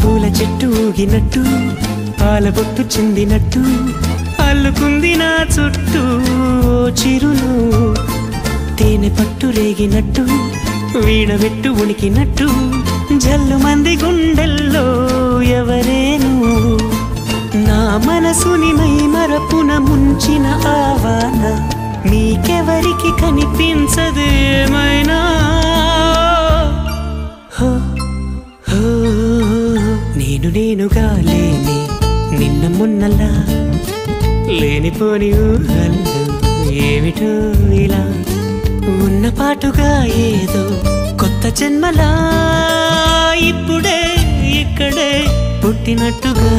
పూల చెట్టు ఊగినట్టు పాల బొట్టు చెందినట్టు అల్లుకుంది నా చుట్టూ చిరును తేనె పట్టు రేగినట్టు వీణబెట్టు ఉనికినట్టు జల్లు మంది గుండెల్లో ఎవరేను నా మనసుని మై మరపున ముంచిన ఆవాన నీకెవరికి కనిపించదేమైనా నేనుగా లేని నిన్న మొన్నలా లేనిపోని ఊహల్లో ఏమిటో ఇలా ఉన్న పాటుగా ఏదో కొత్త జన్మలా ఇప్పుడే ఇక్కడే పుట్టినట్టుగా